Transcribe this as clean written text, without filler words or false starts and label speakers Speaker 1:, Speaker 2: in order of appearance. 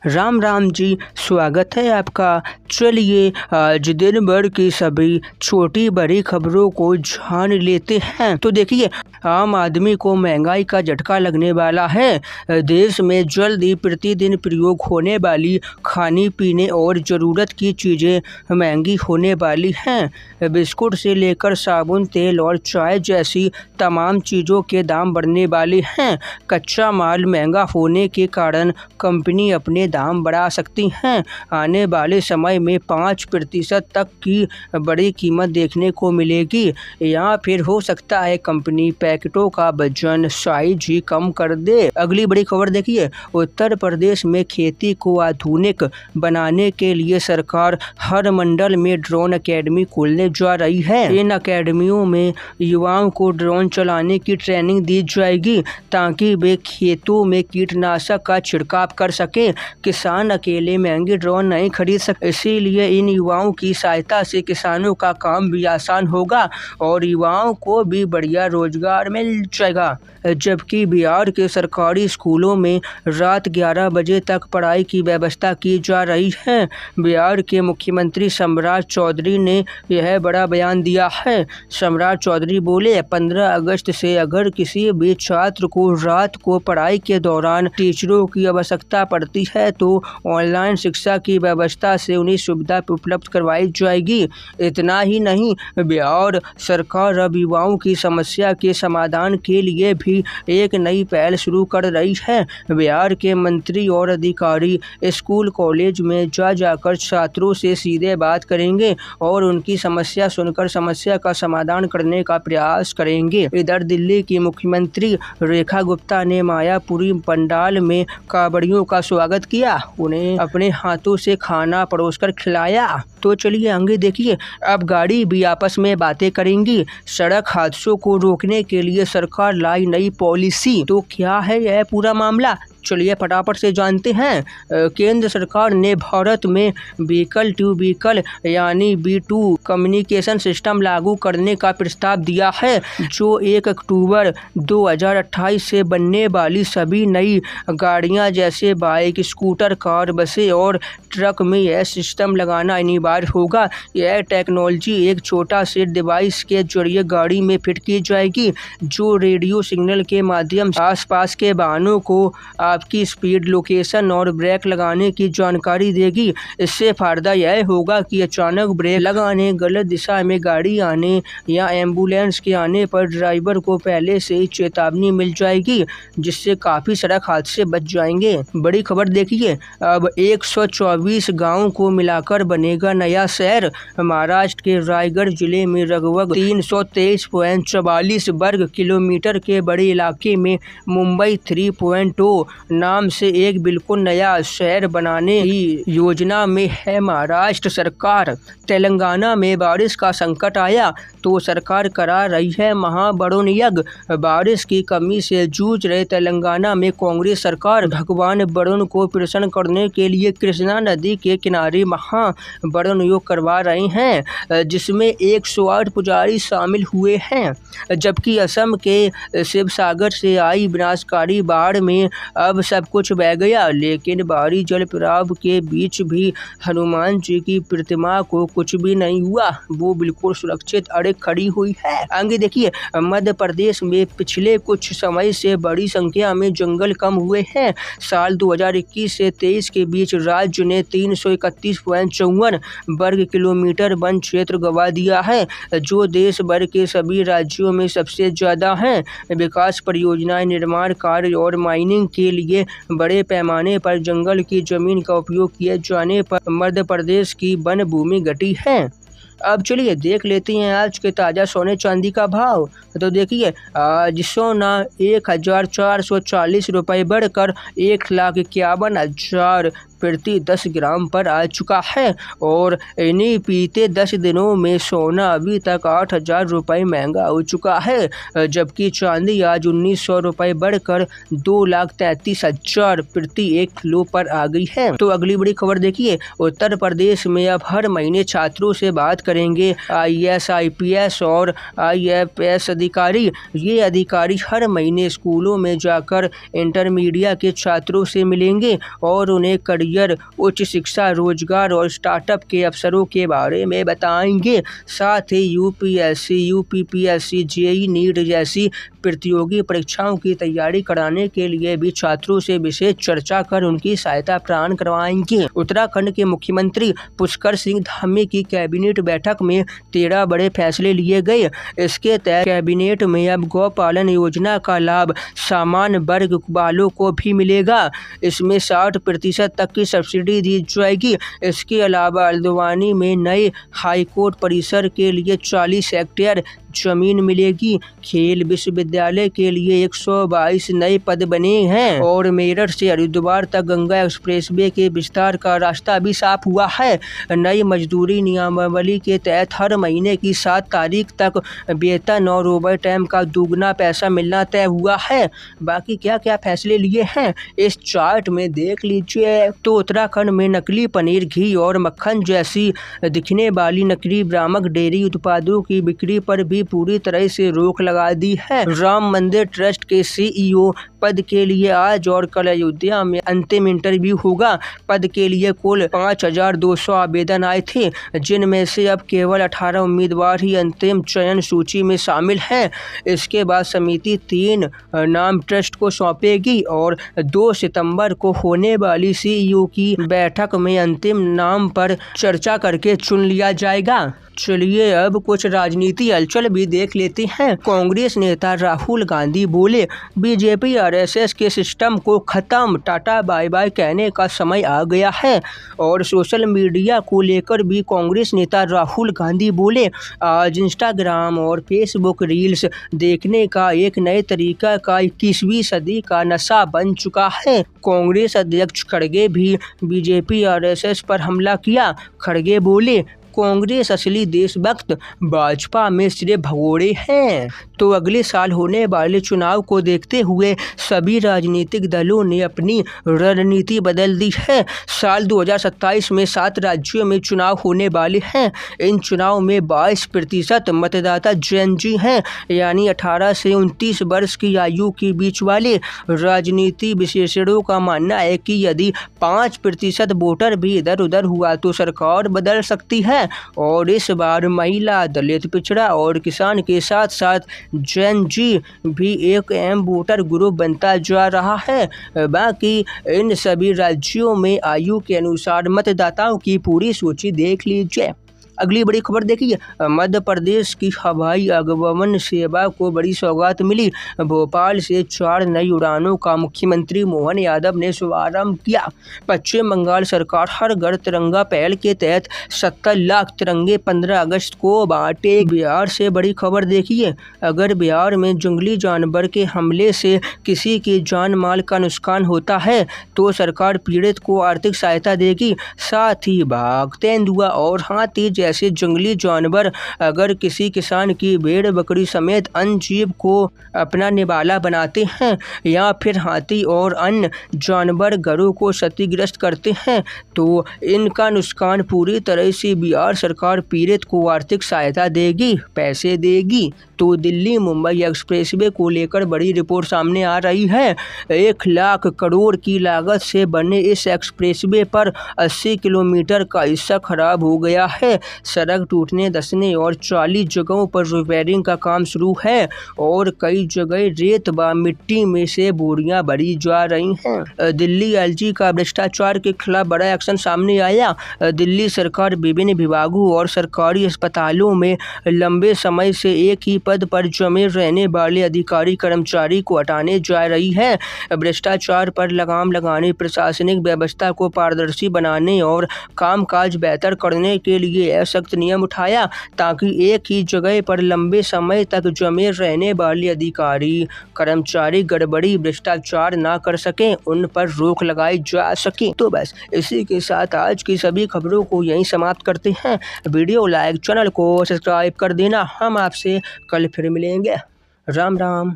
Speaker 1: राम राम जी, स्वागत है आपका। चलिए आज दिन भर की सभी छोटी बड़ी खबरों को जान लेते हैं। तो देखिए, आम आदमी को महंगाई का झटका लगने वाला है। देश में जल्द ही प्रतिदिन प्रयोग होने वाली खाने पीने और ज़रूरत की चीज़ें महंगी होने वाली हैं। बिस्कुट से लेकर साबुन, तेल और चाय जैसी तमाम चीज़ों के दाम बढ़ने वाले हैं। कच्चा माल महंगा होने के कारण कंपनी अपने दाम बढ़ा सकती हैं। आने वाले समय में 5% तक की बड़ी कीमत देखने को मिलेगी, या फिर हो सकता है कंपनी पैकेटों का वजन साइज ही कम कर दे। अगली बड़ी खबर देखिए, उत्तर प्रदेश में खेती को आधुनिक बनाने के लिए सरकार हर मंडल में ड्रोन अकेडमी खोलने जा रही है। इन अकेडमियों में युवाओं को ड्रोन चलाने की ट्रेनिंग दी जाएगी ताकि वे खेतों में कीटनाशक का छिड़काव कर सके। किसान अकेले महंगे ड्रोन नहीं खरीद सकते, इसीलिए इन युवाओं की सहायता से किसानों का काम भी आसान होगा और युवाओं को भी बढ़िया रोजगार मिल जाएगा। जबकि बिहार के सरकारी स्कूलों में रात 11 बजे तक पढ़ाई की व्यवस्था की जा रही है। बिहार के मुख्यमंत्री सम्राट चौधरी ने यह बड़ा बयान दिया है। सम्राट चौधरी बोले, 15 अगस्त से अगर किसी भी छात्र को रात को पढ़ाई के दौरान टीचरों की आवश्यकता पड़ती है तो ऑनलाइन शिक्षा की व्यवस्था से उन्हें सुविधा उपलब्ध करवाई जाएगी। इतना ही नहीं, बिहार सरकार अब युवाओं की समस्या के समाधान के लिए भी एक नई पहल शुरू कर रही है। बिहार के मंत्री और अधिकारी स्कूल कॉलेज में जाकर छात्रों से सीधे बात करेंगे और उनकी समस्या सुनकर समस्या का समाधान करने का प्रयास करेंगे। इधर दिल्ली की मुख्यमंत्री रेखा गुप्ता ने मायापुरी पंडाल में कांवड़ियों का स्वागत किया, उन्हें अपने हाथों से खाना परोसकर खिलाया। तो चलिए आगे देखिए, अब गाड़ी भी आपस में बातें करेंगी। सड़क हादसों को रोकने के लिए सरकार लाई नई पॉलिसी। तो क्या है यह पूरा मामला, चलिए फटाफट से जानते हैं। केंद्र सरकार ने भारत में व्हीकल टू व्हीकल यानी V2 कम्युनिकेशन सिस्टम लागू करने का प्रस्ताव दिया है, जो 1 अक्टूबर 2028 से बनने वाली सभी नई गाड़ियां जैसे बाइक, स्कूटर, कार, बसें और ट्रक में यह सिस्टम लगाना अनिवार्य होगा। यह टेक्नोलॉजी एक छोटा से डिवाइस के जरिए गाड़ी में फिट की जाएगी, जो रेडियो सिग्नल के माध्यम से आसपास के वाहनों को आपकी स्पीड, लोकेशन और ब्रेक लगाने की जानकारी देगी। इससे फायदा यह होगा कि अचानक ब्रेक लगाने, गलत दिशा में गाड़ी आने या एम्बुलेंस के आने पर ड्राइवर को पहले से ही चेतावनी मिल जाएगी, जिससे काफ़ी सड़क हादसे बच जाएंगे। बड़ी खबर देखिए, अब 124 गाँव को मिलाकर बनेगा नया शहर। महाराष्ट्र के रायगढ़ जिले में लगभग 323.44 वर्ग किलोमीटर के बड़े इलाके में मुंबई 3.0 नाम से एक बिल्कुल नया शहर बनाने की योजना में है महाराष्ट्र सरकार। तेलंगाना में बारिश का संकट आया तो सरकार करा रही है महावरुण यज्ञ। बारिश की कमी से जूझ रहे तेलंगाना में कांग्रेस सरकार भगवान वरुण को प्रसन्न करने के लिए कृष्णा नदी के किनारे महावरुण योग करवा रहे हैं, जिसमें 108 पुजारी शामिल हुए हैं। जबकि असम के शिवसागर से आई विनाशकारी बाढ़ में अब सब कुछ बह गया, लेकिन भारी जल प्रवाह के बीच भी हनुमान जी की प्रतिमा को कुछ भी नहीं हुआ, वो बिल्कुल सुरक्षित अड़े खड़ी हुई है। आगे देखिए, मध्य प्रदेश में पिछले कुछ समय से बड़ी संख्या में जंगल कम हुए हैं। साल 2021 से 23 के बीच राज्य ने 331.54 वर्ग किलोमीटर वन क्षेत्र गंवा दिया है, जो देश भर के सभी राज्यों में सबसे ज्यादा है। विकास परियोजनाएं, निर्माण कार्य और माइनिंग के लिए बड़े पैमाने पर जंगल की जमीन का उपयोग किए जाने पर मध्य प्रदेश की वन भूमि घटी है। अब चलिए देख लेते हैं आज के ताज़ा सोने चांदी का भाव। तो देखिए, आज सोना 1440 रुपये बढ़कर 1,51,000 प्रति 10 ग्राम पर आ चुका है और इन्हीं बीते 10 दिनों में सोना अभी तक 8,000 रुपये महंगा हो चुका है, जबकि चांदी आज 1,900 रुपये बढ़कर 2,33,000 प्रति 1 किलो पर आ गई है। तो अगली बड़ी खबर देखिए, उत्तर प्रदेश में अब हर महीने छात्रों से बात करेंगे IAS, IPS और IFS अधिकारी। ये अधिकारी हर महीने स्कूलों में जाकर इंटरमीडिएट के छात्रों से मिलेंगे और उन्हें करियर, उच्च शिक्षा, रोजगार और स्टार्टअप के अवसरों के बारे में बताएंगे। साथ ही UPSC, UPPSC, JEE, नीट जैसी प्रतियोगी परीक्षाओं की तैयारी कराने के लिए भी छात्रों से विशेष चर्चा कर उनकी सहायता प्रदान करवाएंगे। उत्तराखंड के मुख्यमंत्री पुष्कर सिंह धामी की कैबिनेट बैठक में 13 बड़े फैसले लिए गए। इसके तहत कैबिनेट में अब गौपालन योजना का लाभ सामान्य वर्ग वालों को भी मिलेगा। इसमें 60% तक की सब्सिडी दी जाएगी। इसके अलावा हल्द्वानी में नए हाईकोर्ट परिसर के लिए 40 हेक्टेयर जमीन मिलेगी। खेल विश्वविद्यालय के लिए 122 नए पद बने हैं और मेरठ से हरिद्वार तक गंगा एक्सप्रेसवे के विस्तार का रास्ता भी साफ हुआ है। नई मजदूरी नियमावली के तहत हर महीने की 7 तारीख तक वेतन और ओवर टाइम का दुगना पैसा मिलना तय हुआ है। बाकी क्या क्या फैसले लिए हैं इस चार्ट में देख लीजिए। तो उत्तराखंड में नकली पनीर, घी और मक्खन जैसी दिखने वाली नकली भ्रामक डेयरी उत्पादों की बिक्री पर भी पूरी तरह से रोक लगा दी है। राम मंदिर ट्रस्ट के CEO पद के लिए आज और कल अयोध्या में अंतिम इंटरव्यू होगा। पद के लिए कुल 5200 आवेदन आए थे, जिनमें से अब केवल 18 उम्मीदवार ही अंतिम चयन सूची में शामिल हैं। इसके बाद समिति 3 नाम ट्रस्ट को सौंपेगी और 2 सितंबर को होने वाली CEO की बैठक में अंतिम नाम पर चर्चा करके चुन लिया जाएगा। चलिए अब कुछ राजनीति हलचल भी देख लेते हैं। कांग्रेस नेता राहुल गांधी बोले, बीजेपी RSS के सिस्टम को खत्म, टाटा बाय बाय कहने का समय आ गया है। और सोशल मीडिया को लेकर भी कांग्रेस नेता राहुल गांधी बोले, आज इंस्टाग्राम और फेसबुक रील्स देखने का एक नए तरीका का 21वीं सदी का नशा बन चुका है। कांग्रेस अध्यक्ष खड़गे भी बीजेपी RSS पर हमला किया। खड़गे बोले, कांग्रेस असली देशभक्त भाजपा में सिर्फ भगोड़े हैं। तो अगले साल होने वाले चुनाव को देखते हुए सभी राजनीतिक दलों ने अपनी रणनीति बदल दी है। साल 2027 में 7 राज्यों में चुनाव होने वाले हैं। इन चुनाव में 22% मतदाता Gen Z हैं, यानी 18 से 29 वर्ष की आयु के बीच वाले। राजनीति विशेषज्ञों का मानना है कि यदि 5% वोटर भी इधर उधर हुआ तो सरकार बदल सकती है और इस बार महिला, दलित, पिछड़ा और किसान के साथ साथ Gen Z भी एक अहम वोटर ग्रुप बनता जा रहा है। बाकी इन सभी राज्यों में आयु के अनुसार मतदाताओं की पूरी सूची देख लीजिए। अगली बड़ी खबर देखिए, मध्य प्रदेश की हवाई आगमन सेवा को बड़ी सौगात मिली। भोपाल से 4 नई उड़ानों का मुख्यमंत्री मोहन यादव ने शुभारंभ किया। पश्चिम बंगाल सरकार हर घर तिरंगा पहल के तहत 70 लाख तिरंगे 15 अगस्त को बांटे। बिहार से बड़ी खबर देखिए, अगर बिहार में जंगली जानवर के हमले से किसी की जान माल का नुकसान होता है तो सरकार पीड़ित को आर्थिक सहायता देगी। साथ ही बाघ, तेंदुआ और हाथी जैसे जंगली जानवर अगर किसी किसान की भेड़ बकरी समेत अन्य जीव को अपना निवाला बनाते हैं या फिर हाथी और अन्य जानवर घरों को क्षतिग्रस्त करते हैं तो इनका नुकसान पूरी तरह से बिहार सरकार पीड़ित को आर्थिक सहायता देगी, पैसे देगी। तो दिल्ली मुंबई एक्सप्रेसवे को लेकर बड़ी रिपोर्ट सामने आ रही है। 1 लाख करोड़ की लागत से बने इस एक्सप्रेसवे पर 80 किलोमीटर का हिस्सा खराब हो गया है। सड़क टूटने, धंसने और 40 जगहों पर रिपेयरिंग का काम शुरू है और कई जगह रेत व मिट्टी में से बोरियां भरी जा रही हैं। दिल्ली LG का भ्रष्टाचार के खिलाफ बड़ा एक्शन सामने आया। दिल्ली सरकार विभिन्न विभागों और सरकारी अस्पतालों में लंबे समय से एक ही पद पर जमे रहने वाले अधिकारी कर्मचारी को हटाने जा रही है। भ्रष्टाचार पर लगाम लगाने, प्रशासनिक व्यवस्था को पारदर्शी बनाने और कामकाज बेहतर करने के लिए सख्त नियम उठाया ताकि एक ही जगह पर लंबे समय तक जमे रहने वाले अधिकारी कर्मचारी गड़बड़ी भ्रष्टाचार ना कर सकें, उन पर रोक लगाई जा सके। तो बस इसी के साथ आज की सभी खबरों को यहीं समाप्त करते हैं। वीडियो लाइक, चैनल को सब्सक्राइब कर देना। हम आपसे कल फिर मिलेंगे। राम राम।